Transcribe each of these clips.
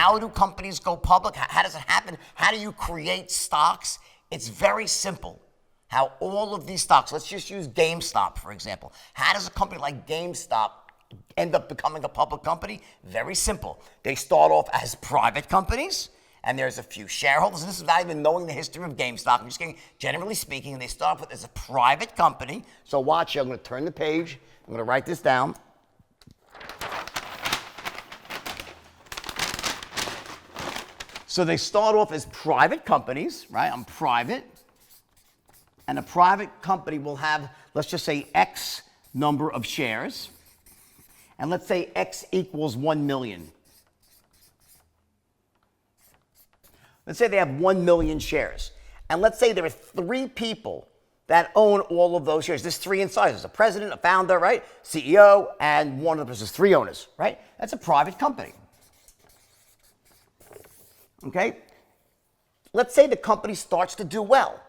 how do companies go public? How does it happen? How do you create stocks? It's very simple. How all of these stocks, let's just use GameStop, for example. How does a company like GameStop end up becoming a public company? Very simple. They start off as private companies, and there's a few shareholders. And this is not even knowing the history of GameStop. I'm just getting, generally speaking, they start off with as a private company. So watch here. I'm going to turn the page. I'm going to write this down. So they start off as private companies, right? I'm private. And a private company will have, let's just say, X number of shares. And let's say X equals 1 million. Let's say they have 1 million shares. And let's say there are 3 people that own all of those shares. There's 3 insiders, a president, a founder, right? CEO, and one of the persons, 3 owners, right? That's a private company. Okay? Let's say the company starts to do well.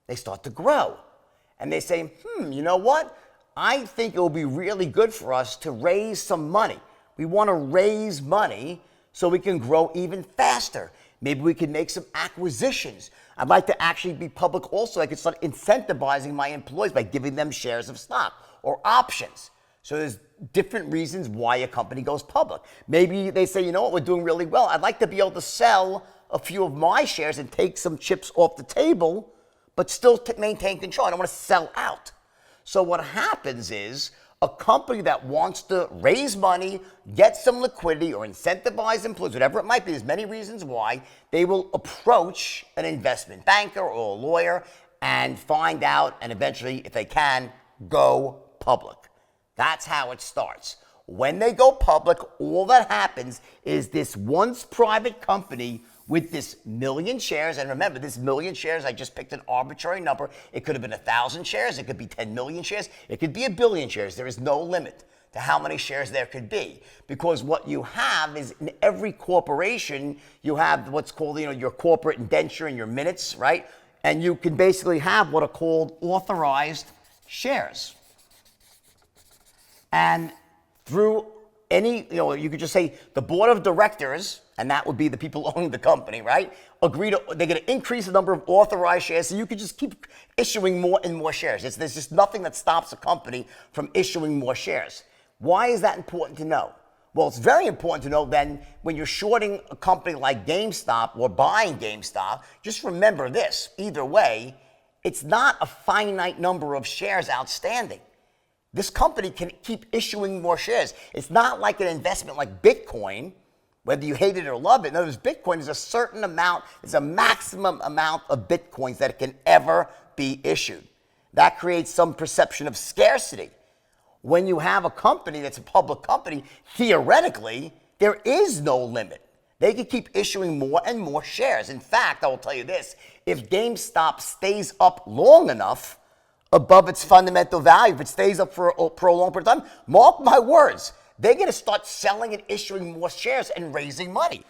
They start to grow. And they say, you know what? I think it will be really good for us to raise some money. We want to raise money so we can grow even faster. Maybe we can make some acquisitions. I'd like to actually be public also. I could start incentivizing my employees by giving them shares of stock or options. So there's different reasons why a company goes public. Maybe they say, you know what, we're doing really well. I'd like to be able to sell a few of my shares and take some chips off the table, but still maintain control. I don't want to sell out. So what happens is a company that wants to raise money, get some liquidity, or incentivize employees, whatever it might be, there's many reasons why, they will approach an investment banker or a lawyer and find out, and eventually, if they can, go public. That's how it starts. When they go public, all that happens is this once private company with this million shares, and remember, this million shares, I just picked an arbitrary number. It could have been 1,000 shares, it could be 10 million shares, it could be 1 billion shares. There is no limit to how many shares there could be. Because what you have is in every corporation, you have what's called, your corporate indenture and your minutes, right? And you can basically have what are called authorized shares. And through any, you could just say the board of directors, and that would be the people owning the company, right? They're going to increase the number of authorized shares, so you could just keep issuing more and more shares. There's just nothing that stops a company from issuing more shares. Why is that important to know? Well, it's very important to know then when you're shorting a company like GameStop or buying GameStop, just remember this. Either way, it's not a finite number of shares outstanding. This company can keep issuing more shares. It's not like an investment like Bitcoin, whether you hate it or love it. In other words, Bitcoin is a certain amount, it's a maximum amount of Bitcoins that can ever be issued. That creates some perception of scarcity. When you have a company that's a public company, theoretically, there is no limit. They can keep issuing more and more shares. In fact, I will tell you this, if GameStop stays up long enough, above its fundamental value, if it stays up for a long period of time, mark my words, they're going to start selling and issuing more shares and raising money.